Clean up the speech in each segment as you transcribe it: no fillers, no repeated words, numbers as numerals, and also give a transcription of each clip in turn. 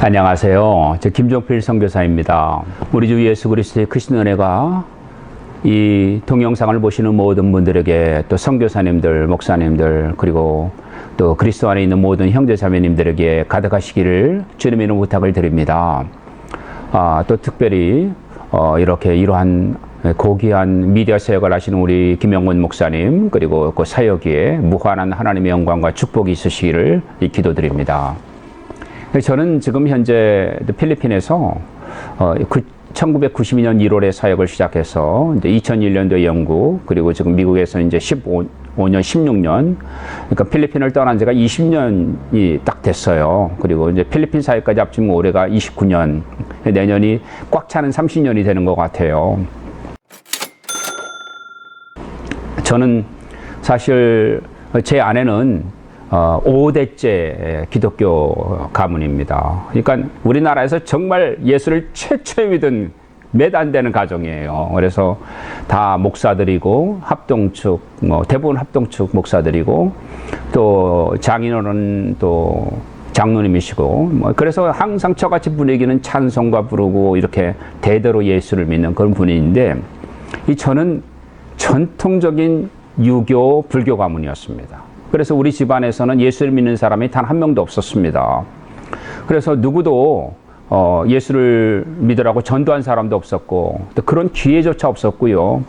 안녕하세요. 저 김종필 선교사입니다. 우리 주 예수 그리스도의 크신 은혜가 이 동영상을 보시는 모든 분들에게, 또 선교사님들, 목사님들, 그리고 또 그리스도 안에 있는 모든 형제자매님들에게 가득하시기를 주님의 이름으로 부탁을 드립니다. 또 특별히 이렇게 이러한 고귀한 미디어 사역을 하시는 우리 김영문 목사님, 그리고 그 사역에 무한한 하나님의 영광과 축복이 있으시기를 기도드립니다. 저는 지금 현재 필리핀에서 1992년 1월에 사역을 시작해서 이제 2001년도에 영국, 그리고 지금 미국에서 이제 15년, 16년, 그러니까 필리핀을 떠난 지가 20년이 딱 됐어요. 그리고 이제 필리핀 사역까지 합치면 올해가 29년, 내년이 꽉 차는 30년이 되는 것 같아요. 저는 사실 제 아내는 5대째 기독교 가문입니다. 그러니까 우리나라에서 정말 예수를 최초에 믿은 몇 안 되는 가정이에요. 그래서 다 목사들이고, 합동축, 대부분 합동축 목사들이고, 또 장인어른 또 장로님이시고, 그래서 항상 저같이 분위기는 찬송가 부르고 이렇게 대대로 예수를 믿는 그런 분위기인데, 저는 전통적인 유교 불교 가문이었습니다. 그래서 우리 집안에서는 예수를 믿는 사람이 단 한 명도 없었습니다. 그래서 누구도 예수를 믿으라고 전도한 사람도 없었고, 또 그런 기회조차 없었고요.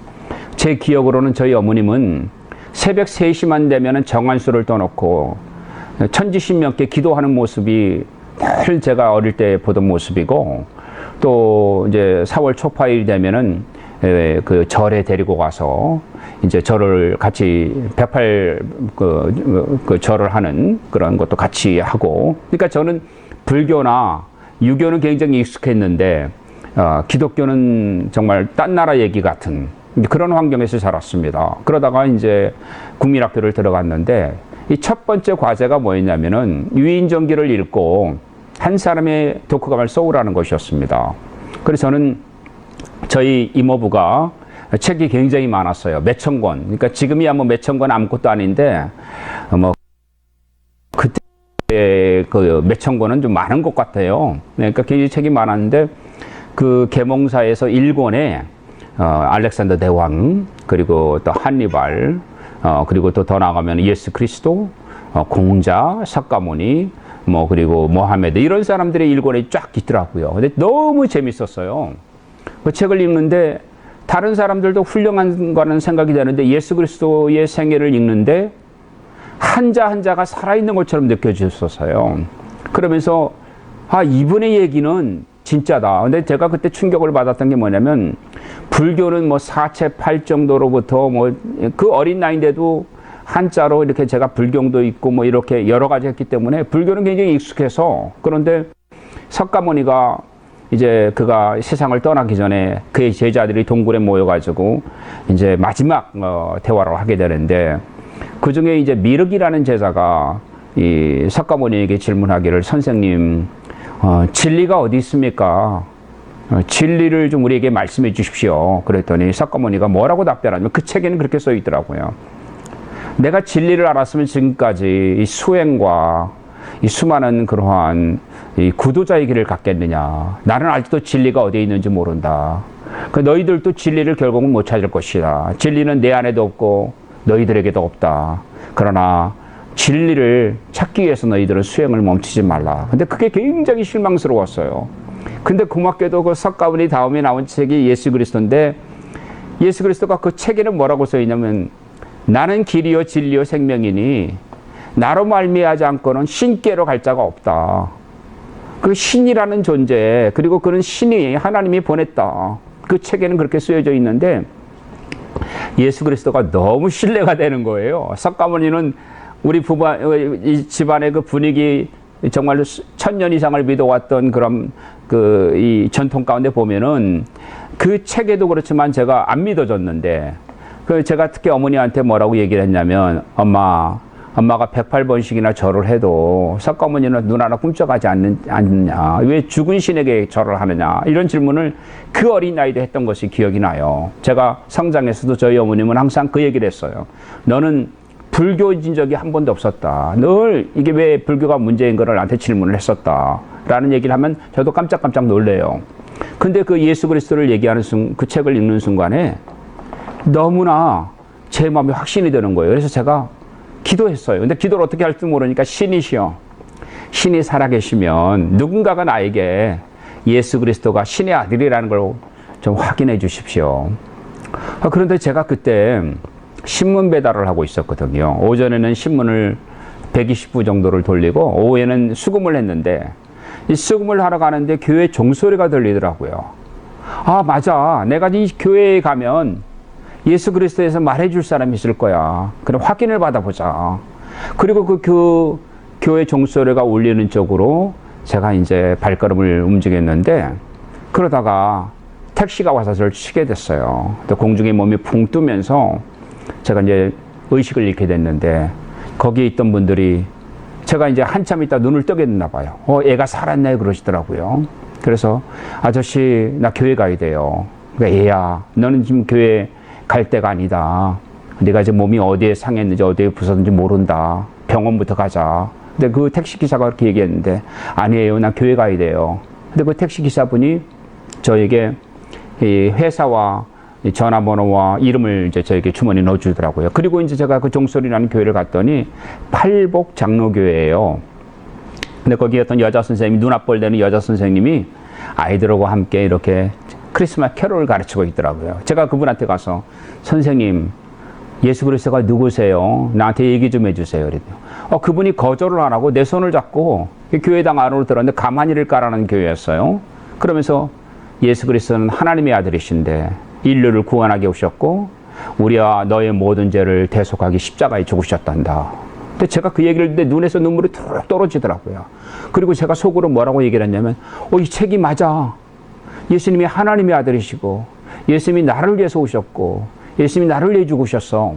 제 기억으로는 저희 어머님은 새벽 3시만 되면 정안수를 떠놓고 천지신명께 기도하는 모습이 늘 제가 어릴 때 보던 모습이고, 또 이제 4월 초파일이 되면은 그 절에 데리고 가서 이제 절을 같이 108 그 절을 하는 그런 것도 같이 하고, 그러니까 저는 불교나 유교는 굉장히 익숙했는데 기독교는 정말 딴 나라 얘기 같은 그런 환경에서 자랐습니다. 그러다가 이제 국민학교를 들어갔는데, 이 첫 번째 과제가 뭐였냐면은 유인전기를 읽고 한 사람의 독후감을 써오라는 것이었습니다. 그래서 저는 저희 이모부가 책이 굉장히 많았어요. 몇천 권. 그러니까 지금이야 뭐 몇천 권 아무것도 아닌데, 그때 그 몇천 권은 좀 많은 것 같아요. 그러니까 굉장히 책이 많았는데, 그 계몽사에서 1권에 알렉산더 대왕, 그리고 또 한니발, 그리고 또 더 나아가면 예수 그리스도, 공자, 석가모니, 그리고 모하메드, 이런 사람들의 1권이 쫙 있더라고요. 근데 너무 재밌었어요. 그 책을 읽는데 다른 사람들도 훌륭한 거라는 생각이 드는데, 예수 그리스도의 생애를 읽는데 한자 한자가 살아있는 것처럼 느껴졌었어요. 그러면서 이분의 얘기는 진짜다. 근데 제가 그때 충격을 받았던 게 뭐냐면, 불교는 뭐 4채 8 정도로부터 그 어린 나이인데도 한자로 이렇게 제가 불경도 있고 이렇게 여러 가지 했기 때문에 불교는 굉장히 익숙해서, 그런데 석가모니가 이제 그가 세상을 떠나기 전에 그의 제자들이 동굴에 모여가지고 이제 마지막 대화를 하게 되는데, 그 중에 이제 미륵이라는 제자가 이 석가모니에게 질문하기를, 선생님, 진리가 어디 있습니까? 진리를 좀 우리에게 말씀해 주십시오. 그랬더니 석가모니가 뭐라고 답변하냐면, 그 책에는 그렇게 써 있더라고요. 내가 진리를 알았으면 지금까지 이 수행과 이 수많은 그러한 이 구도자의 길을 갔겠느냐. 나는 아직도 진리가 어디에 있는지 모른다. 너희들도 진리를 결국은 못 찾을 것이다. 진리는 내 안에도 없고 너희들에게도 없다. 그러나 진리를 찾기 위해서 너희들은 수행을 멈추지 말라. 근데 그게 굉장히 실망스러웠어요. 근데 고맙게도 그 석가모니 다음에 나온 책이 예수 그리스도인데, 예수 그리스도가 그 책에는 뭐라고 써 있냐면, 나는 길이요 진리요 생명이니 나로 말미암지 않고는 신께로 갈 자가 없다. 그 신이라는 존재, 그리고 그는 신이 하나님이 보냈다. 그 책에는 그렇게 쓰여져 있는데, 예수 그리스도가 너무 신뢰가 되는 거예요. 석가모니는 우리 이 집안의 그 분위기, 정말 1000년 이상을 믿어왔던 그런 이 전통 가운데 보면은 그 책에도 그렇지만 제가 안 믿어졌는데, 제가 특히 어머니한테 뭐라고 얘기를 했냐면, 엄마가 108번씩이나 절을 해도 석가모니는 눈 하나 꿈쩍하지 않느냐, 왜 죽은 신에게 절을 하느냐, 이런 질문을 그 어린 나이도 했던 것이 기억이 나요. 제가 성장에서도 저희 어머님은 항상 그 얘기를 했어요. 너는 불교인 적이 한 번도 없었다. 늘 이게 왜 불교가 문제인 거를 나한테 질문을 했었다. 라는 얘기를 하면 저도 깜짝깜짝 놀래요. 근데 그 예수 그리스도를 얘기하는 그 책을 읽는 순간에 너무나 제 마음이 확신이 되는 거예요. 그래서 제가 기도했어요. 근데 기도를 어떻게 할 줄 모르니까 신이시여. 신이 살아계시면 누군가가 나에게 예수 그리스도가 신의 아들이라는 걸 좀 확인해 주십시오. 그런데 제가 그때 신문 배달을 하고 있었거든요. 오전에는 신문을 120부 정도를 돌리고 오후에는 수금을 했는데 이 수금을 하러 가는데 교회 종소리가 들리더라고요. 아, 맞아. 내가 이 교회에 가면 예수 그리스도에서 말해줄 사람이 있을 거야. 그럼 확인을 받아보자. 그리고 그 교회 종소리가 울리는 쪽으로 제가 이제 발걸음을 움직였는데 그러다가 택시가 와서 저를 치게 됐어요. 또 공중에 몸이 붕 뜨면서 제가 이제 의식을 잃게 됐는데 거기에 있던 분들이 제가 이제 한참 있다 눈을 뜨게 됐나 봐요. 애가 살았네 그러시더라고요. 그래서 아저씨 나 교회 가야 돼요. 그러니까 얘야 너는 지금 교회 갈 때가 아니다. 네가 지금 몸이 어디에 상했는지 어디에 부서졌는지 모른다. 병원부터 가자. 근데 그 택시기사가 그렇게 얘기했는데 아니에요. 나 교회 가야 돼요. 근데 그 택시기사분이 저에게 이 회사와 전화번호와 이름을 이제 저에게 주머니에 넣어주더라고요. 그리고 이제 제가 그 종소리 나는 교회를 갔더니 팔복 장로교회예요. 근데 거기 어떤 여자 선생님이 눈앞볼 되는 여자 선생님이 아이들하고 함께 이렇게 크리스마스 캐롤을 가르치고 있더라고요. 제가 그분한테 가서 선생님 예수 그리스도가 누구세요? 나한테 얘기 좀 해주세요. 그랬더니 그분이 거절을 안 하고 내 손을 잡고 교회당 안으로 들어갔는데 가만히를 까라는 교회였어요. 그러면서 예수 그리스도는 하나님의 아들이신데 인류를 구원하게 오셨고 우리와 너의 모든 죄를 대속하기 십자가에 죽으셨단다. 근데 제가 그 얘기를 듣는데 눈에서 눈물이 툭 떨어지더라고요. 그리고 제가 속으로 뭐라고 얘기를 했냐면 이 책이 맞아. 예수님이 하나님의 아들이시고 예수님이 나를 위해서 오셨고 예수님이 나를 위해 죽으셨어.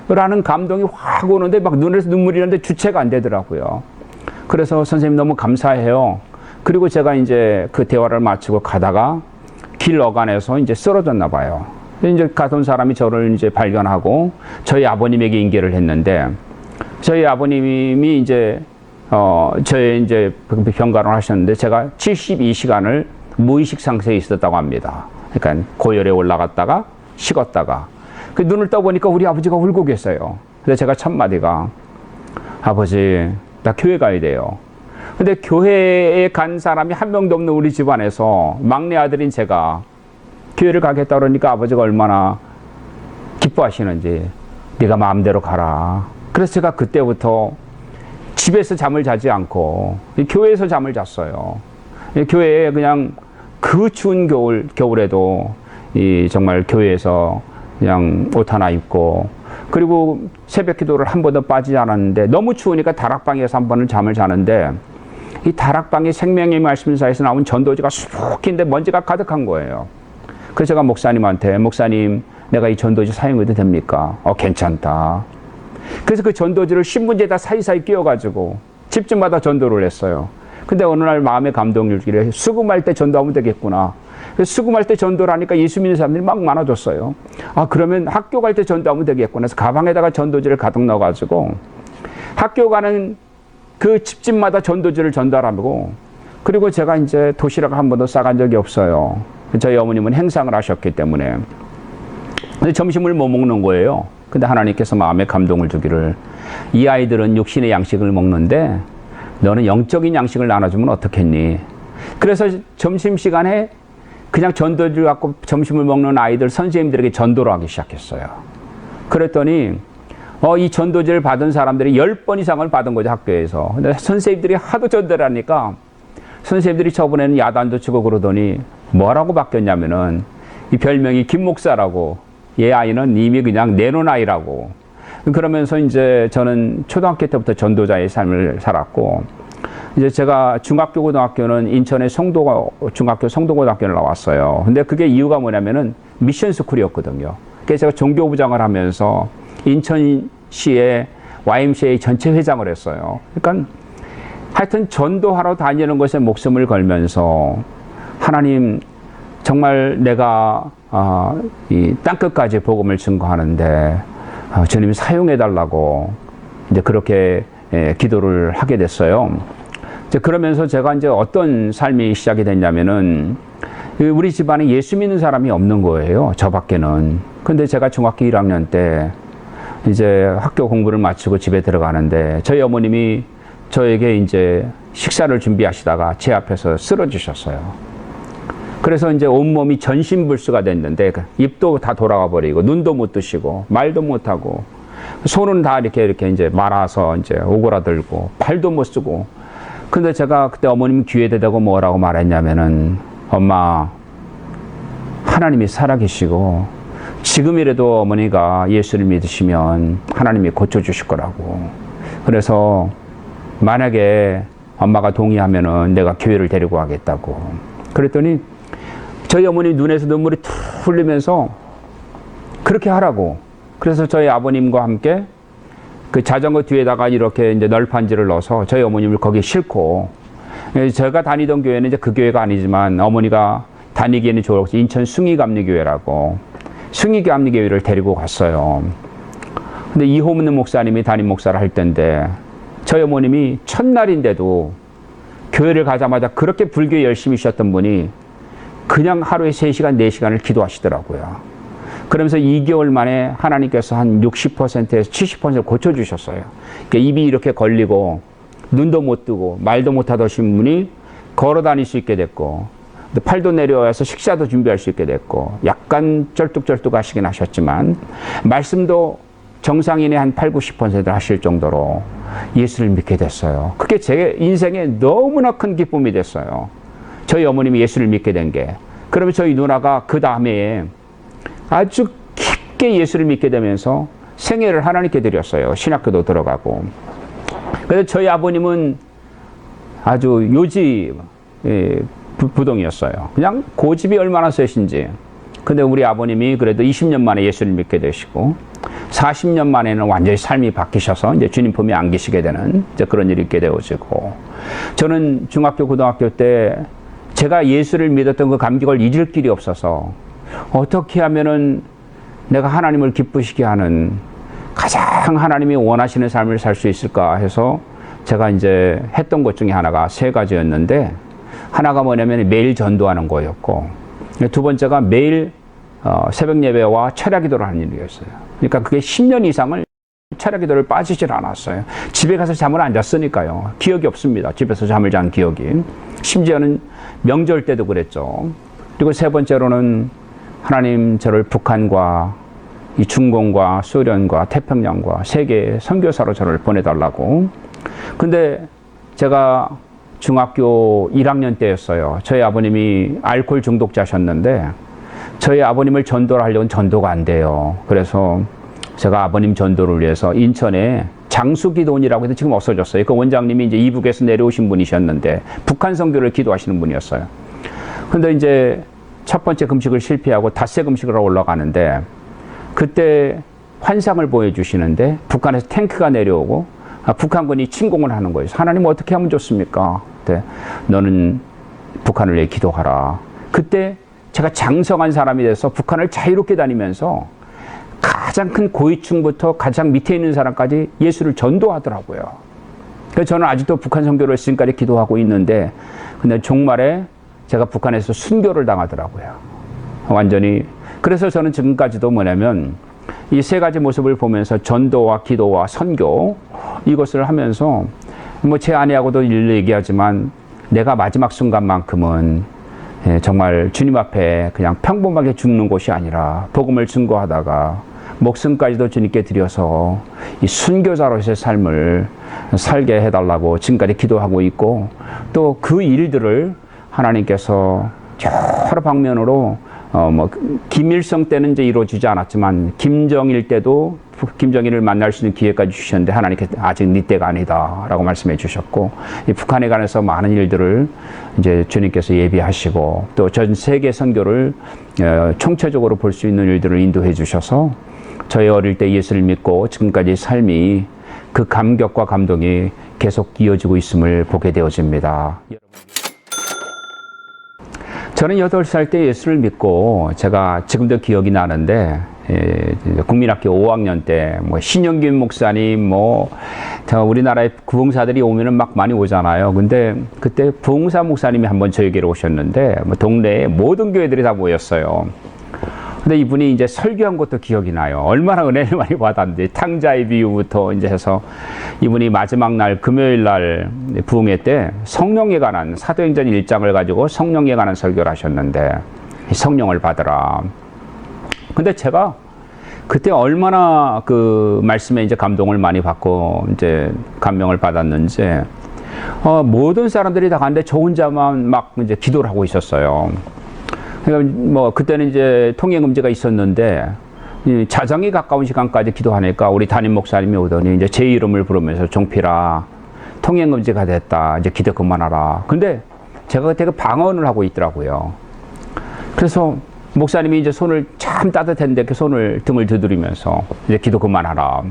라는 감동이 확 오는데 막 눈에서 눈물이 나는데 주체가 안 되더라고요. 그래서 선생님 너무 감사해요. 그리고 제가 이제 그 대화를 마치고 가다가 길 어간에서 이제 쓰러졌나 봐요. 이제 가던 사람이 저를 이제 발견하고 저희 아버님에게 인계를 했는데 저희 아버님이 이제 저의 이제 병간호를 하셨는데 제가 72시간을 무의식 상태에 있었다고 합니다. 그러니까 고열에 올라갔다가 식었다가 그 눈을 떠보니까 우리 아버지가 울고 계세요. 그래서 제가 첫 마디가 아버지 나 교회 가야 돼요. 근데 교회에 간 사람이 한 명도 없는 우리 집안에서 막내 아들인 제가 교회를 가겠다 그러니까 아버지가 얼마나 기뻐하시는지 네가 마음대로 가라. 그래서 제가 그때부터 집에서 잠을 자지 않고 교회에서 잠을 잤어요. 교회에 그냥 그 추운 겨울에도 정말 교회에서 그냥 옷 하나 입고 그리고 새벽 기도를 한 번도 빠지지 않았는데 너무 추우니까 다락방에서 한 번은 잠을 자는데 이 다락방이 생명의 말씀사에서 나온 전도지가 수북인데 먼지가 가득한 거예요. 그래서 제가 목사님한테 목사님 내가 이 전도지 사용해도 됩니까? 괜찮다. 그래서 그 전도지를 신문지에다 사이사이 끼워가지고 집집마다 전도를 했어요. 근데 어느 날 마음의 감동을 주기를 수금할 때 전도하면 되겠구나. 그래서 수금할 때 전도를 하니까 예수 믿는 사람들이 막 많아졌어요. 그러면 학교 갈 때 전도하면 되겠구나. 그래서 가방에다가 전도지를 가득 넣어가지고 학교 가는 그 집집마다 전도지를 전달하고 그리고 제가 이제 도시락을 한 번도 싸간 적이 없어요. 저희 어머님은 행상을 하셨기 때문에. 근데 점심을 못 먹는 거예요. 근데 하나님께서 마음에 감동을 주기를 이 아이들은 육신의 양식을 먹는데 너는 영적인 양식을 나눠주면 어떻겠니? 그래서 점심시간에 그냥 전도지를 갖고 점심을 먹는 아이들 선생님들에게 전도를 하기 시작했어요. 그랬더니 이 전도지를 받은 사람들이 10번 이상을 받은 거죠, 학교에서. 근데 선생님들이 하도 전도를 하니까 선생님들이 저번에는 야단도 치고 그러더니 뭐라고 바뀌었냐면은 이 별명이 김목사라고 얘 아이는 이미 그냥 내놓은 아이라고. 그러면서 이제 저는 초등학교 때부터 전도자의 삶을 살았고 이제 제가 중학교 고등학교는 인천의 중학교 성도고등학교를 나왔어요. 근데 그게 이유가 뭐냐면은 미션 스쿨이었거든요. 그래서 제가 종교부장을 하면서 인천시의 YMCA 전체 회장을 했어요. 그러니까 하여튼 전도하러 다니는 것에 목숨을 걸면서 하나님 정말 내가 이 땅끝까지 복음을 증거하는데 주님이 사용해 달라고 이제 그렇게 기도를 하게 됐어요. 이제 그러면서 제가 이제 어떤 삶이 시작이 됐냐면은 우리 집안에 예수 믿는 사람이 없는 거예요. 저밖에는. 근데 제가 중학교 1학년 때 이제 학교 공부를 마치고 집에 들어가는데 저희 어머님이 저에게 이제 식사를 준비하시다가 제 앞에서 쓰러지셨어요. 그래서 이제 온몸이 전신불수가 됐는데 입도 다 돌아가 버리고 눈도 못 뜨시고 말도 못 하고 손은 다 이렇게 이제 말아서 이제 오그라들고 발도 못 쓰고. 근데 제가 그때 어머님 귀에 대고 뭐라고 말했냐면은 엄마, 하나님이 살아계시고 지금이라도 어머니가 예수를 믿으시면 하나님이 고쳐주실 거라고. 그래서 만약에 엄마가 동의하면은 내가 교회를 데리고 가겠다고. 그랬더니 저희 어머니 눈에서 눈물이 툭 흘리면서 그렇게 하라고. 그래서 저희 아버님과 함께 그 자전거 뒤에다가 이렇게 이제 널판지를 넣어서 저희 어머님을 거기에 싣고, 제가 다니던 교회는 이제 그 교회가 아니지만 어머니가 다니기에는 좋을 인천 숭의감리교회라고 숭의감리교회를 데리고 갔어요. 근데 이호문 목사님이 담임 목사를 할 때인데 저희 어머님이 첫날인데도 교회를 가자마자 그렇게 불교에 열심히 쉬었던 분이 그냥 하루에 3시간, 4시간을 기도하시더라고요. 그러면서 2개월 만에 하나님께서 한 60%에서 70% 고쳐주셨어요. 그러니까 입이 이렇게 걸리고 눈도 못 뜨고 말도 못 하던 분이 걸어 다닐 수 있게 됐고, 팔도 내려와서 식사도 준비할 수 있게 됐고, 약간 쩔뚝쩔뚝 하시긴 하셨지만 말씀도 정상인의 한 8, 90%를 하실 정도로 예수를 믿게 됐어요. 그게 제 인생에 너무나 큰 기쁨이 됐어요. 저희 어머님이 예수를 믿게 된 게. 그러면 저희 누나가 그 다음에 아주 깊게 예수를 믿게 되면서 생애를 하나님께 드렸어요. 신학교도 들어가고. 그래서 저희 아버님은 아주 요지 부동이었어요. 그냥 고집이 얼마나 세신지. 근데 우리 아버님이 그래도 20년 만에 예수를 믿게 되시고 40년 만에는 완전히 삶이 바뀌셔서 이제 주님 품에 안기시게 되는 이제 그런 일이 있게 되어지고, 저는 중학교, 고등학교 때 제가 예수를 믿었던 그 감격을 잊을 길이 없어서 어떻게 하면은 내가 하나님을 기쁘시게 하는 가장 하나님이 원하시는 삶을 살 수 있을까 해서 제가 이제 했던 것 중에 하나가 3가지였는데, 하나가 뭐냐면 매일 전도하는 거였고, 두 번째가 매일 새벽 예배와 철야 기도를 하는 일이었어요. 그러니까 그게 10년 이상을 철야 기도를 빠지질 않았어요. 집에 가서 잠을 안 잤으니까요. 기억이 없습니다. 집에서 잠을 잔 기억이. 심지어는 명절 때도 그랬죠. 그리고 세 번째로는 하나님 저를 북한과 이 중공과 소련과 태평양과 세계 선교사로 저를 보내달라고. 근데 제가 중학교 1학년 때였어요. 저희 아버님이 알코올 중독자셨는데 저희 아버님을 전도를 하려면 전도가 안 돼요. 그래서 제가 아버님 전도를 위해서 인천에 장수기도원이라고 해서 지금 없어졌어요. 그 원장님이 이제 이북에서 내려오신 분이셨는데 북한 선교를 기도하시는 분이었어요. 근데 이제 첫 번째 금식을 실패하고 닷새 금식을 하러 올라가는데 그때 환상을 보여주시는데 북한에서 탱크가 내려오고 북한군이 침공을 하는 거예요. 하나님 어떻게 하면 좋습니까? 그때 너는 북한을 위해 기도하라. 그때 제가 장성한 사람이 돼서 북한을 자유롭게 다니면서 가장 큰 고위층부터 가장 밑에 있는 사람까지 예수를 전도하더라고요. 그래서 저는 아직도 북한 선교를 지금까지 기도하고 있는데, 근데 종말에 제가 북한에서 순교를 당하더라고요. 완전히. 그래서 저는 지금까지도 뭐냐면 이 3가지 모습을 보면서 전도와 기도와 선교 이것을 하면서 뭐 제 아내하고도 일일이 얘기하지만 내가 마지막 순간만큼은 정말 주님 앞에 그냥 평범하게 죽는 것이 아니라 복음을 증거하다가 목숨까지도 주님께 드려서 이 순교자로서의 삶을 살게 해달라고 지금까지 기도하고 있고, 또 그 일들을 하나님께서 여러 방면으로 김일성 때는 이제 이루어지지 않았지만 김정일 때도 김정일을 만날 수 있는 기회까지 주셨는데 하나님께서 아직 네 때가 아니다라고 말씀해 주셨고, 이 북한에 관해서 많은 일들을 이제 주님께서 예비하시고 또 전 세계 선교를 총체적으로 볼 수 있는 일들을 인도해 주셔서 저희 어릴 때 예수를 믿고 지금까지 삶이 그 감격과 감동이 계속 이어지고 있음을 보게 되어집니다. 저는 8살 때 예수를 믿고 제가 지금도 기억이 나는데 이제 국민학교 5학년 때 뭐 신영균 목사님 뭐 우리나라의 부흥사들이 오면은 막 많이 오잖아요. 근데 그때 부흥사 목사님이 한번 저에게로 오셨는데 뭐 동네에 모든 교회들이 다 모였어요. 근데 이분이 이제 설교한 것도 기억이 나요. 얼마나 은혜를 많이 받았는지 탕자의 비유부터 이제 해서 이분이 마지막 날 금요일 날 부흥회 때 성령에 관한 사도행전 1장을 가지고 성령에 관한 설교를 하셨는데 성령을 받으라. 근데 제가 그때 얼마나 그 말씀에 이제 감동을 많이 받고 이제 감명을 받았는지 모든 사람들이 다 갔는데 저 혼자만 막 이제 기도를 하고 있었어요. 그러니까 뭐 그때는 이제 통행 금지가 있었는데 자정이 가까운 시간까지 기도하니까 우리 담임 목사님이 오더니 이제 제 이름을 부르면서 종필아 통행 금지가 됐다. 이제 기도 그만하라. 근데 제가 그때 그 방언을 하고 있더라고요. 그래서 목사님이 이제 손을 참 따뜻했는데 그 손을 등을 두드리면서 이제 기도 그만하라.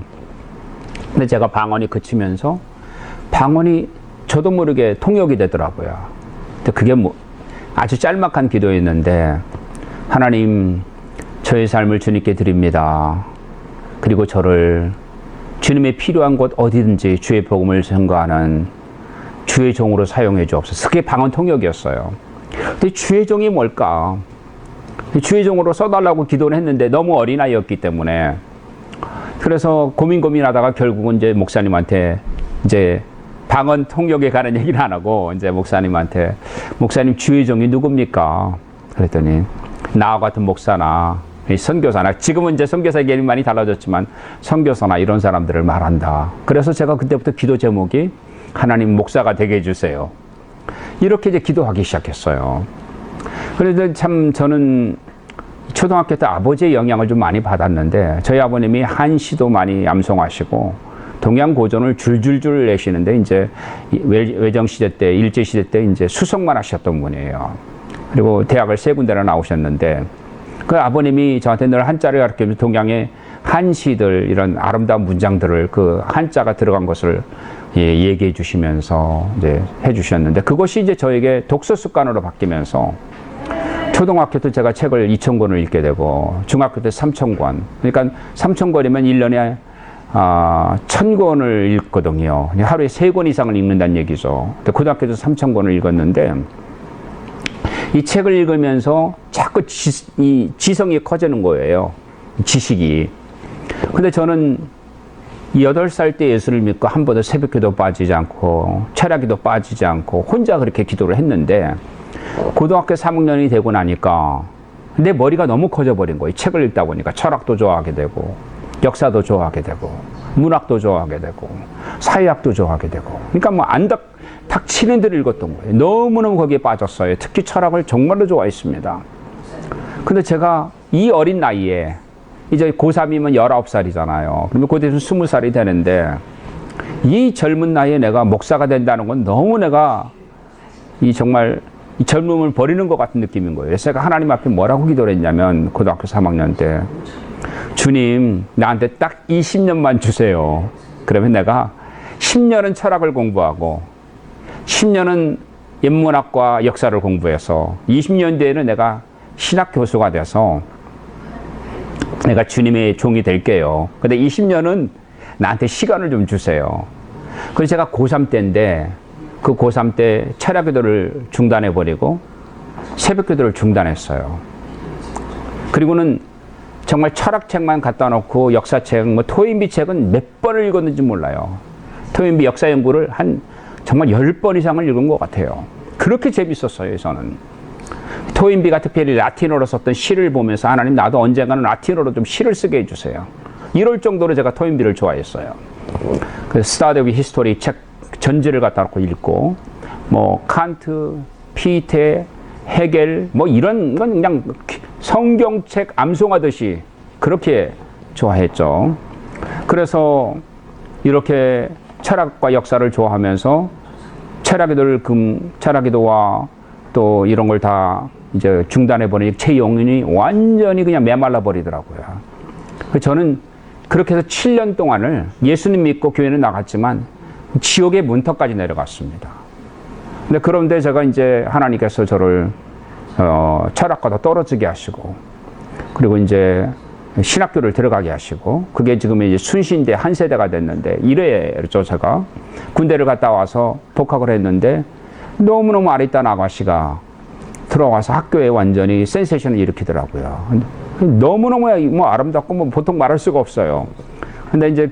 근데 제가 방언이 그치면서 방언이 저도 모르게 통역이 되더라고요. 근데 그게 뭐 아주 짤막한 기도였는데 하나님 저의 삶을 주님께 드립니다. 그리고 저를 주님의 필요한 곳 어디든지 주의 복음을 전거하는 주의 종으로 사용해 주옵소서. 그게 방언 통역이었어요. 근데 주의 종이 뭘까? 주의 종으로 써달라고 기도를 했는데 너무 어린아이였기 때문에 그래서 고민하다가 결국은 이제 목사님한테 이제 방언 통역에 관한 얘기는 안 하고 이제 목사님한테 목사님 주의 종이 누굽니까? 그랬더니 나와 같은 목사나 선교사나 지금은 이제 선교사 개념이 많이 달라졌지만 선교사나 이런 사람들을 말한다. 그래서 제가 그때부터 기도 제목이 하나님 목사가 되게 해주세요. 이렇게 이제 기도하기 시작했어요. 그래서 참 저는 초등학교 때 아버지의 영향을 좀 많이 받았는데 저희 아버님이 한시도 많이 암송하시고 동양고전을 줄줄줄 내시는데 이제 외정시대 때 일제시대 때 이제 수석만 하셨던 분이에요. 그리고 대학을 세 군데나 나오셨는데 그 아버님이 저한테 늘 한자를 가르치면서 동양의 한시들 이런 아름다운 문장들을 그 한자가 들어간 것을 얘기해 주시면서 이제 해 주셨는데 그것이 이제 저에게 독서 습관으로 바뀌면서 초등학교 때 제가 책을 2,000권을 읽게 되고 중학교 때 3,000권. 그러니까 3,000권이면 1년에 1,000권을 읽거든요. 하루에 3권 이상을 읽는다는 얘기죠. 고등학교 때 3,000권을 읽었는데 이 책을 읽으면서 자꾸 이 지성이 커지는 거예요. 지식이. 근데 저는 8살 때 예수를 믿고 한 번도 새벽기도 빠지지 않고 철야기도 빠지지 않고 혼자 그렇게 기도를 했는데 고등학교 3학년이 되고 나니까 내 머리가 너무 커져버린 거예요. 책을 읽다 보니까 철학도 좋아하게 되고 역사도 좋아하게 되고 문학도 좋아하게 되고 사회학도 좋아하게 되고 그러니까 뭐 탁 치는 대로 읽었던 거예요. 너무너무 거기에 빠졌어요. 특히 철학을 정말로 좋아했습니다. 근데 제가 이 어린 나이에 이제 고3이면 19살이잖아요. 그러면 곧 있으면 20살이 되는데 이 젊은 나이에 내가 목사가 된다는 건 너무 내가 정말 이 젊음을 버리는 것 같은 느낌인 거예요. 그래서 제가 하나님 앞에 뭐라고 기도를 했냐면 고등학교 3학년 때 주님 나한테 딱 20년만 주세요. 그러면 내가 10년은 철학을 공부하고 10년은 인문학과 역사를 공부해서 20년 뒤에는 내가 신학 교수가 돼서 내가 주님의 종이 될게요. 근데 20년은 나한테 시간을 좀 주세요. 그래서 제가 고3 때인데 그 고3 때 철학 기도를 중단해버리고 새벽 기도를 중단했어요. 그리고는 정말 철학책만 갖다 놓고 역사책, 뭐 토인비 책은 몇 번을 읽었는지 몰라요. 토인비 역사 연구를 한 정말 10번 이상을 읽은 것 같아요. 그렇게 재밌었어요, 저는. 토인비가 특별히 라틴어로 썼던 시를 보면서 하나님 나도 언젠가는 라틴어로 좀 시를 쓰게 해주세요. 이럴 정도로 제가 토인비를 좋아했어요. 그 스타디 오브 히스토리 책 전지를 갖다 놓고 읽고 뭐 칸트, 피테, 헤겔 뭐 이런 건 그냥 성경책 암송하듯이 그렇게 좋아했죠. 그래서 이렇게 철학과 역사를 좋아하면서 철학기도와 또 이런 걸 다 이제 중단해버리니 제 영혼이 완전히 그냥 메말라 버리더라고요. 저는 그렇게 해서 7년 동안을 예수님 믿고 교회는 나갔지만 지옥의 문턱까지 내려갔습니다. 근데 그런데 제가 이제 하나님께서 저를 철학과도 떨어지게 하시고 그리고 이제 신학교를 들어가게 하시고, 그게 지금 이제 순신대 한 세대가 됐는데, 이래죠, 제가. 군대를 갔다 와서 복학을 했는데, 너무너무 아리따운 아가씨가 들어와서 학교에 완전히 센세이션을 일으키더라고요. 너무너무 뭐 아름답고 뭐 보통 말할 수가 없어요. 근데 이제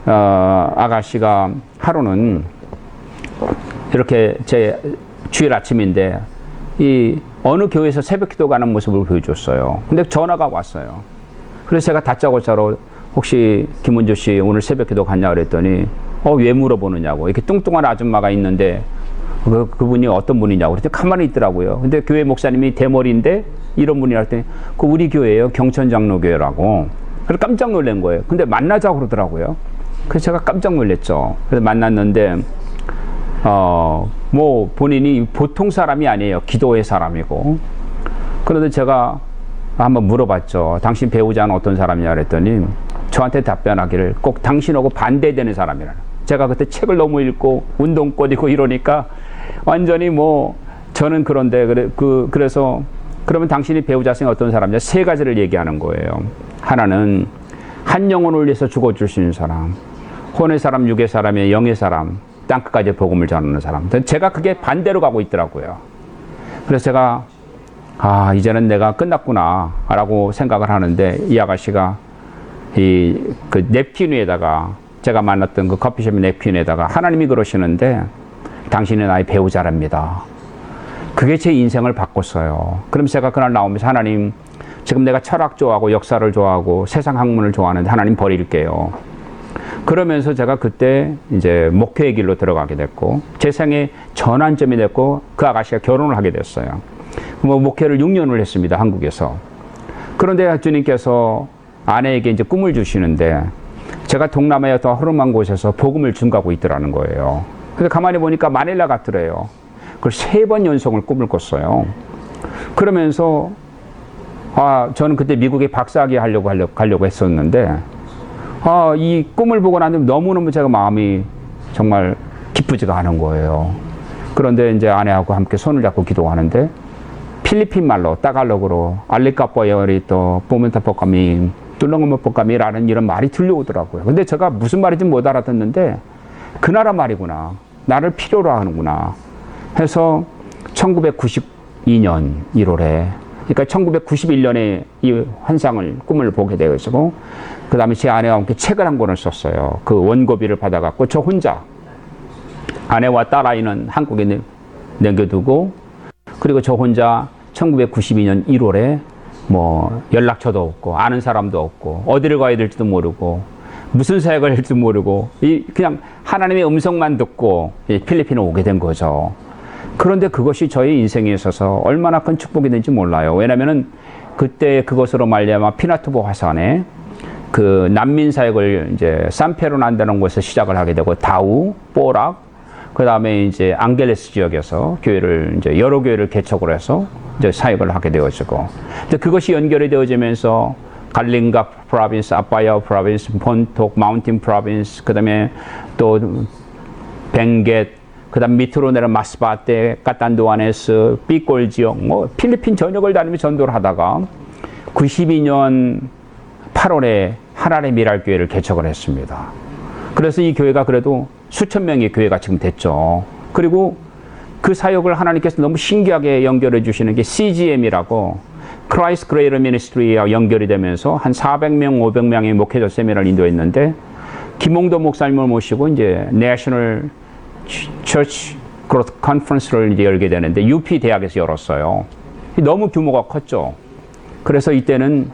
아가씨가 하루는 이렇게 제 주일 아침인데, 이 어느 교회에서 새벽 기도 가는 모습을 보여줬어요. 근데 전화가 왔어요. 그래서 제가 다짜고짜로 혹시 김은주 씨 오늘 새벽 기도 갔냐 그랬더니 왜 물어보느냐고. 이렇게 뚱뚱한 아줌마가 있는데 그분이 어떤 분이냐고 그랬더니 가만히 있더라고요. 근데 교회 목사님이 대머리인데 이런 분이라 했더니 그 우리 교회예요. 경천장로교회라고. 그래서 깜짝 놀란 거예요. 근데 만나자고 그러더라고요. 그래서 제가 깜짝 놀랐죠. 그래서 만났는데 뭐 본인이 보통 사람이 아니에요. 기도의 사람이고. 그런데 제가 한번 물어봤죠. 당신 배우자는 어떤 사람이냐 그랬더니 저한테 답변하기를 꼭 당신하고 반대되는 사람이라는. 제가 그때 책을 너무 읽고 운동꽃이고 이러니까 완전히 뭐 저는 그런데 그래서 그러면 당신이 배우자성이 어떤 사람이냐, 세 가지를 얘기하는 거예요. 하나는 한 영혼을 위해서 죽어줄 수 있는 사람, 혼의 사람, 육의 사람의 영의 사람, 땅끝까지 복음을 전하는 사람. 제가 그게 반대로 가고 있더라고요. 그래서 제가 이제는 내가 끝났구나 라고 생각을 하는데, 이 아가씨가 그 냅킨 위에다가, 제가 만났던 그 커피숍 냅킨 위에다가 하나님이 그러시는데 당신은 나의 배우자랍니다. 그게 제 인생을 바꿨어요. 그럼 제가 그날 나오면서 하나님, 지금 내가 철학 좋아하고 역사를 좋아하고 세상 학문을 좋아하는데 하나님 버릴게요. 그러면서 제가 그때 이제 목회의 길로 들어가게 됐고, 제 생의 전환점이 됐고, 그 아가씨가 결혼을 하게 됐어요. 뭐 목회를 6년을 했습니다, 한국에서. 그런데 주님께서 아내에게 이제 꿈을 주시는데, 제가 동남아의 더 허름한 곳에서 복음을 증거하고 있더라는 거예요. 근데 가만히 보니까 마닐라 같더래요. 그걸 3번 연속을 꿈을 꿨어요. 그러면서 저는 그때 미국에 박사학위 가려고 했었는데, 이 꿈을 보고 난 뒤에 너무너무 제가 마음이 정말 기쁘지가 않은 거예요. 그런데 이제 아내하고 함께 손을 잡고 기도하는데, 필리핀 말로, 따갈로그로, 알리카포여리또, 포멘타포카미, 뚫렁어머포카미라는 이런 말이 들려오더라고요. 근데 제가 무슨 말인지 못 알아듣는데, 그 나라 말이구나. 나를 필요로 하는구나. 해서 1992년 1월에, 그러니까 1991년에 이 환상을, 꿈을 보게 되었고, 그 다음에 제 아내와 함께 책을 한 권을 썼어요. 그 원고비를 받아갖고 저 혼자, 아내와 딸아이는 한국에 남겨두고, 그리고 저 혼자 1992년 1월에 뭐 연락처도 없고 아는 사람도 없고 어디를 가야 될지도 모르고 무슨 사역을 할지도 모르고 그냥 하나님의 음성만 듣고 필리핀에 오게 된 거죠. 그런데 그것이 저의 인생에 있어서 얼마나 큰 축복이 된지 몰라요. 왜냐면은 그때 그것으로 말미암아 피나투보 화산에 그 난민 사역을 이제 산페르난다는 곳에서 시작을 하게 되고, 다우, 뽀락, 그 다음에 이제 앙겔레스 지역에서 교회를 이제 여러 교회를 개척을 해서 이제 사역을 하게 되어지고, 근데 그것이 연결이 되어지면서 갈링가 프로빈스, 아빠야 프로빈스, 본톡, 마운틴 프로빈스, 그 다음에 또 벵겟, 그 다음 밑으로 내려 마스바테, 까탄두아네스, 삐골 지역, 뭐 필리핀 전역을 다니며 전도를 하다가 92년 8월에 하나님의 미랄교회를 개척을 했습니다. 그래서 이 교회가 그래도 수천 명의 교회가 지금 됐죠. 그리고 그 사역을 하나님께서 너무 신기하게 연결해 주시는 게 CGM이라고, Christ Greater Ministry와 연결이 되면서 한 400명, 500명의 목회자 세미나를 인도했는데, 김홍도 목사님을 모시고 이제 National Church Growth Conference를 이제 열게 되는데, UP 대학에서 열었어요. 너무 규모가 컸죠. 그래서 이때는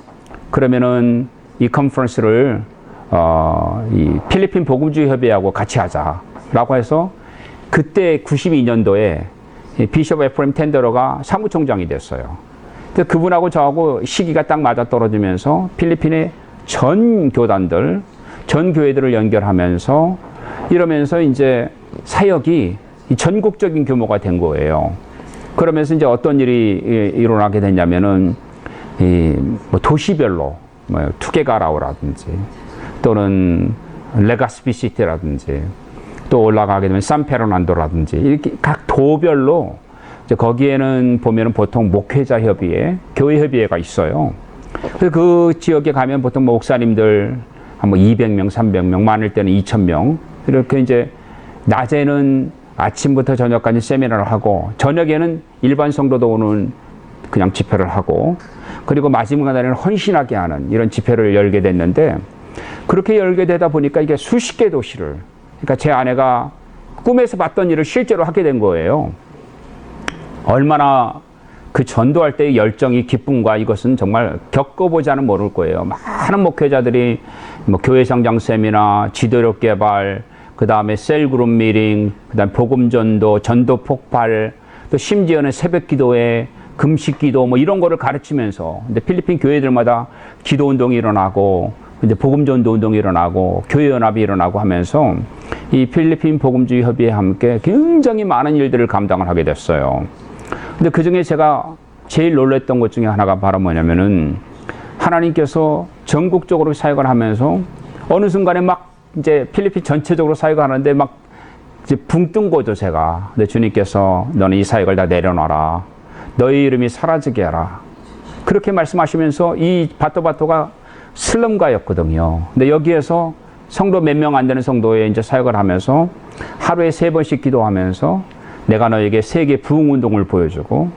그러면은 이 컨퍼런스를 이 필리핀 복음주의 협의회하고 같이 하자라고 해서, 그때 92년도에 비숍 에프레임 텐더러가 사무총장이 됐어요. 근데 그분하고 저하고 시기가 딱 맞아 떨어지면서 필리핀의 전 교단들, 전 교회들을 연결하면서 이러면서 이제 사역이 전국적인 규모가 된 거예요. 그러면서 이제 어떤 일이 일어나게 됐냐면은 뭐 도시별로 뭐 투게가라오라든지 또는 레가스피시티라든지 또 올라가게 되면 산페르난도라든지 이렇게 각 도별로 이제 거기에는 보면은 보통 목회자 협의회, 교회 협의회가 있어요. 그래서 그 지역에 가면 보통 뭐 목사님들 한 뭐 200명, 300명, 많을 때는 2,000명. 이렇게 이제 낮에는 아침부터 저녁까지 세미나를 하고 저녁에는 일반 성도도 오는 그냥 집회를 하고 그리고 마지막 날에는 헌신하게 하는 이런 집회를 열게 됐는데 그렇게 열게 되다 보니까 이게 수십 개 도시를 그러니까 제 아내가 꿈에서 봤던 일을 실제로 하게 된 거예요. 얼마나 그 전도할 때의 열정이 기쁨과 이것은 정말 겪어보자는 모를 거예요. 많은 목회자들이 뭐 교회 성장 세미나, 지도력 개발, 그 다음에 셀그룹 미팅, 그 다음에 복음 전도, 전도 폭발, 또 심지어는 새벽 기도회, 금식 기도 뭐 이런 거를 가르치면서 근데 필리핀 교회들마다 기도 운동이 일어나고 근데 복음 전도 운동이 일어나고 교회 연합이 일어나고 하면서 이 필리핀 복음주의 협의회 함께 굉장히 많은 일들을 감당을 하게 됐어요. 근데 그 중에 제가 제일 놀랐던 것 중에 하나가 바로 뭐냐면은 하나님께서 전국적으로 사역을 하면서 어느 순간에 막 이제 필리핀 전체적으로 사역을 하는데 막 이제 붕 뜬 거죠, 제가. 근데 주님께서 너는 이 사역을 다 내려놔라. 너의 이름이 사라지게 하라. 그렇게 말씀하시면서 이 바토바토가 슬럼가였거든요. 근데 여기에서 성도 몇 명 안 되는 성도에 이제 사역을 하면서 하루에 3번씩 기도하면서 내가 너에게 세계 부흥 운동을 보여주고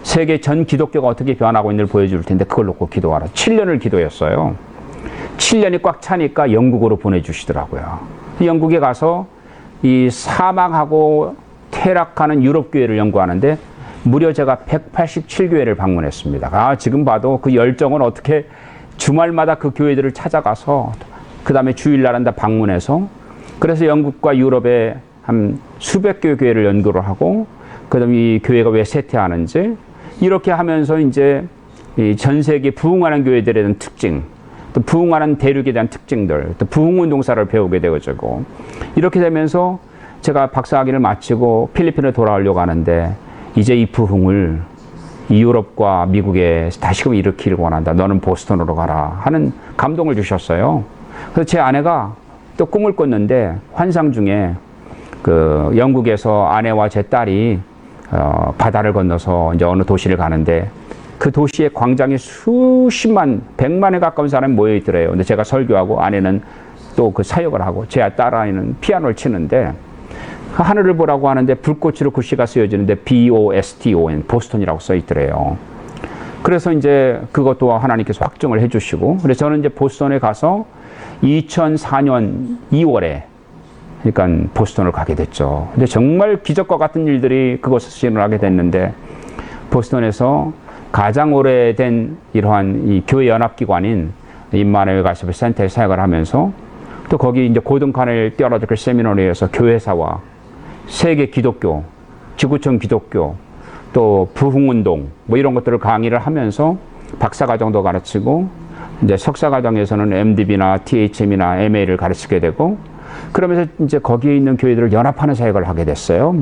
세계 전 기독교가 어떻게 변하고 있는지를 보여줄 텐데 그걸 놓고 기도하라. 7년을 기도했어요. 7년이 꽉 차니까 영국으로 보내주시더라고요. 영국에 가서 이 사망하고 퇴락하는 유럽 교회를 연구하는데 무려 제가 187교회를 방문했습니다. 아, 지금 봐도 그 열정은 어떻게 주말마다 그 교회들을 찾아가서 그 다음에 주일날은 다 방문해서 그래서 영국과 유럽에 한 수백 개의 교회를 연구를 하고 그 다음에 이 교회가 왜 쇠퇴하는지 이렇게 하면서 이제 이 전 세계 부흥하는 교회들에 대한 특징 또 부흥하는 대륙에 대한 특징들 또 부흥운동사를 배우게 되어지고 이렇게 되면서 제가 박사학위를 마치고 필리핀에 돌아오려고 하는데 이제 이 부흥을 이 유럽과 미국에 다시금 일으키길 원한다. 너는 보스턴으로 가라 하는 감동을 주셨어요. 그래서 제 아내가 또 꿈을 꿨는데 환상 중에 그 영국에서 아내와 제 딸이 바다를 건너서 이제 어느 도시를 가는데 그 도시의 광장에 수십만, 100만에 가까운 사람이 모여 있더래요. 근데 제가 설교하고 아내는 또 그 사역을 하고 제 딸 아이는 피아노를 치는데 하늘을 보라고 하는데 불꽃으로 글씨가 쓰여지는데 BOSTON, 보스턴이라고 써 있더래요. 그래서 이제 그것도 하나님께서 확정을 해주시고 그래서 저는 이제 보스턴에 가서 2004년 2월에 그러니까 보스턴을 가게 됐죠. 근데 정말 기적과 같은 일들이 그곳에서 일어나게 됐는데 보스턴에서 가장 오래된 이러한 이 교회 연합기관인 임마누엘 가시벨 센터에 사역을 하면서 또 거기 이제 고등간을 띄어라들 세미나리에서 교회사와 세계 기독교, 지구촌 기독교, 또 부흥운동 뭐 이런 것들을 강의를 하면서 박사과정도 가르치고 이제 석사과정에서는 MDB나 THM이나 MA를 가르치게 되고 그러면서 이제 거기에 있는 교회들을 연합하는 사역을 하게 됐어요.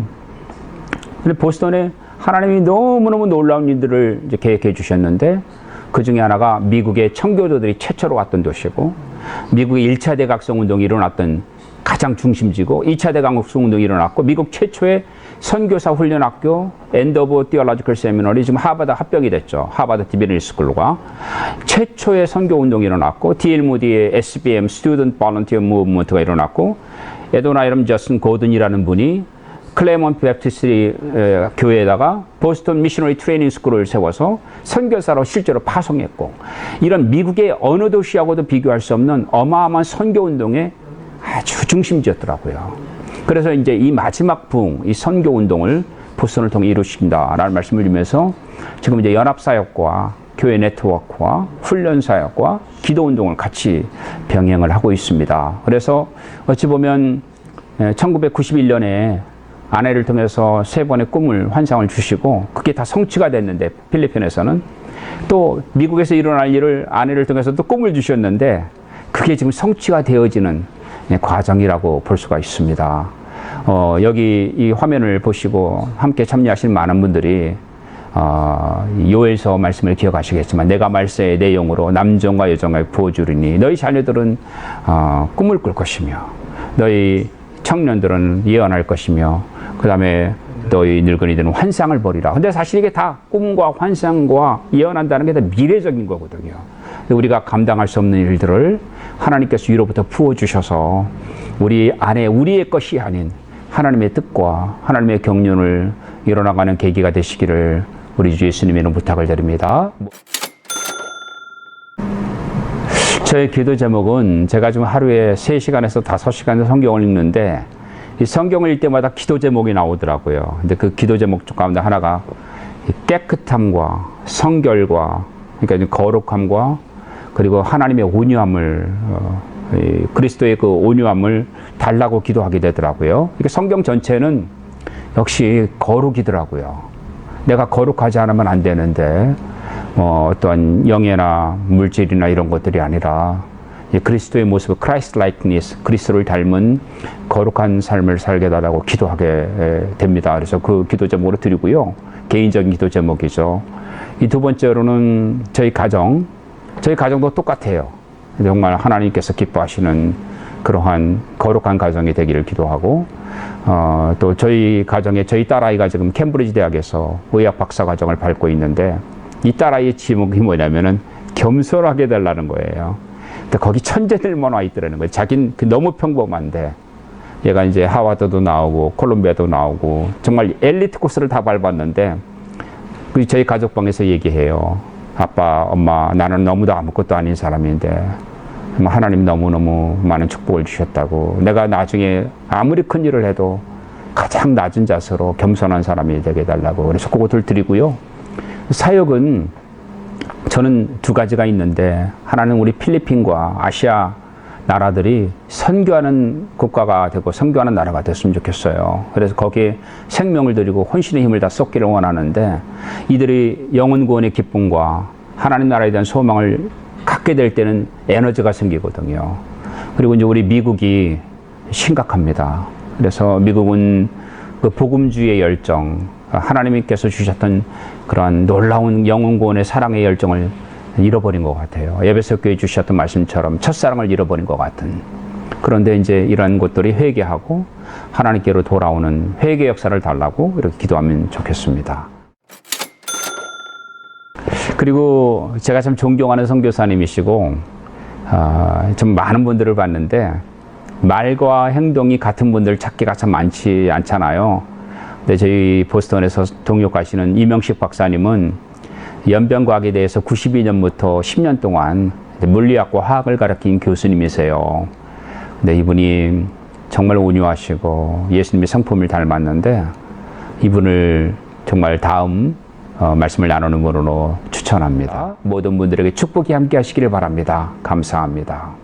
근데 보스턴에 하나님이 너무너무 놀라운 일들을 이제 계획해 주셨는데 그 중에 하나가 미국의 청교도들이 최초로 왔던 도시고 미국의 1차 대각성 운동이 일어났던 가장 중심지고 2차 대각성 운동이 일어났고 미국 최초의 선교사 훈련학교 엔더버 티올로지컬 세미너리 지금 하버드 합병이 됐죠. 하버드 디비니티 스쿨과 최초의 선교 운동이 일어났고 D.L. 무디의 SBM Student Volunteer Movement가 일어났고 에도나이럼 저슨 고든이라는 분이 클레먼트 베프티스트 교회에다가 보스턴 미셔너리 트레이닝 스쿨을 세워서 선교사로 실제로 파송했고 이런 미국의 어느 도시하고도 비교할 수 없는 어마어마한 선교 운동의 아주 중심지였더라고요. 그래서 이제 이 마지막 부흥, 이 선교 운동을 보스턴을 통해 이루신다라는 말씀을 드리면서 지금 이제 연합사역과 교회 네트워크와 훈련사역과 기도 운동을 같이 병행을 하고 있습니다. 그래서 어찌 보면 1991년에 아내를 통해서 3번의 꿈을 환상을 주시고 그게 다 성취가 됐는데 필리핀에서는 또 미국에서 일어날 일을 아내를 통해서 또 꿈을 주셨는데 그게 지금 성취가 되어지는 과정이라고 볼 수가 있습니다. 여기 이 화면을 보시고 함께 참여하신 많은 분들이 요엘서 말씀을 기억하시겠지만 내가 말세의 내용으로 남종과 여종을 부어주리니 너희 자녀들은 꿈을 꿀 것이며 너희 청년들은 예언할 것이며 그 다음에 너희 늙은이들은 환상을 벌이라. 근데 사실 이게 다 꿈과 환상과 예언한다는 게 다 미래적인 거거든요. 우리가 감당할 수 없는 일들을 하나님께서 위로부터 부어주셔서 우리 안에 우리의 것이 아닌 하나님의 뜻과 하나님의 경륜을 이뤄나가는 계기가 되시기를 우리 주 예수님의 이름 부탁을 드립니다. 저의 기도 제목은 제가 지금 하루에 3시간에서 5시간 성경을 읽는데 이 성경을 읽을 때마다 기도 제목이 나오더라고요. 근데 그 기도 제목 중 가운데 하나가 깨끗함과 성결과 그러니까 거룩함과 그리고 하나님의 온유함을 그리스도의 그 온유함을 달라고 기도하게 되더라고요. 이게 성경 전체는 역시 거룩이더라고요. 내가 거룩하지 않으면 안 되는데 어떠한 영예나 물질이나 이런 것들이 아니라 그리스도의 모습, Christ likeness, 그리스도를 닮은 거룩한 삶을 살게 달라고 기도하게 됩니다. 그래서 그 기도 제목으로 드리고요. 개인적인 기도 제목이죠. 이 두 번째로는 저희 가정도 똑같아요. 정말 하나님께서 기뻐하시는 그러한 거룩한 가정이 되기를 기도하고 또 저희 가정에 저희 딸아이가 지금 캠브리지 대학에서 의학 박사 과정을 밟고 있는데 이 딸아이의 제목이 뭐냐면은 겸손하게 달라는 거예요. 근데 거기 천재들만 와 있더라는 거예요. 자기는 너무 평범한데 얘가 이제 하와드도 나오고 콜롬비아도 나오고 정말 엘리트 코스를 다 밟았는데 저희 가족방에서 얘기해요. 아빠, 엄마, 나는 너무도 아무것도 아닌 사람인데 하나님 너무너무 많은 축복을 주셨다고. 내가 나중에 아무리 큰 일을 해도 가장 낮은 자세로 겸손한 사람이 되게 해달라고. 그래서 그것을 드리고요. 사역은 저는 2가지가 있는데 하나는 우리 필리핀과 아시아 나라들이 선교하는 국가가 되고 선교하는 나라가 됐으면 좋겠어요. 그래서 거기에 생명을 들이고 혼신의 힘을 다 쏟기를 원하는데 이들이 영혼 구원의 기쁨과 하나님 나라에 대한 소망을 갖게 될 때는 에너지가 생기거든요. 그리고 이제 우리 미국이 심각합니다. 그래서 미국은 그 복음주의의 열정, 하나님께서 주셨던 그러한 놀라운 영혼 구원의 사랑의 열정을 잃어버린 것 같아요. 에베소 교회 주셨던 말씀처럼 첫사랑을 잃어버린 것 같은. 그런데 이제 이런 것들이 회개하고 하나님께로 돌아오는 회개 역사를 달라고 이렇게 기도하면 좋겠습니다. 그리고 제가 참 존경하는 선교사님이시고 좀 많은 분들을 봤는데 말과 행동이 같은 분들 찾기가 참 많지 않잖아요. 근데 저희 보스턴에서 동역하시는 이명식 박사님은 연변과학에 대해서 92년부터 10년 동안 물리학과 화학을 가르친 교수님이세요. 근데 이분이 정말 온유하시고 예수님의 성품을 닮았는데 이분을 정말 다음 말씀을 나누는 분으로 추천합니다. 모든 분들에게 축복이 함께 하시기를 바랍니다. 감사합니다.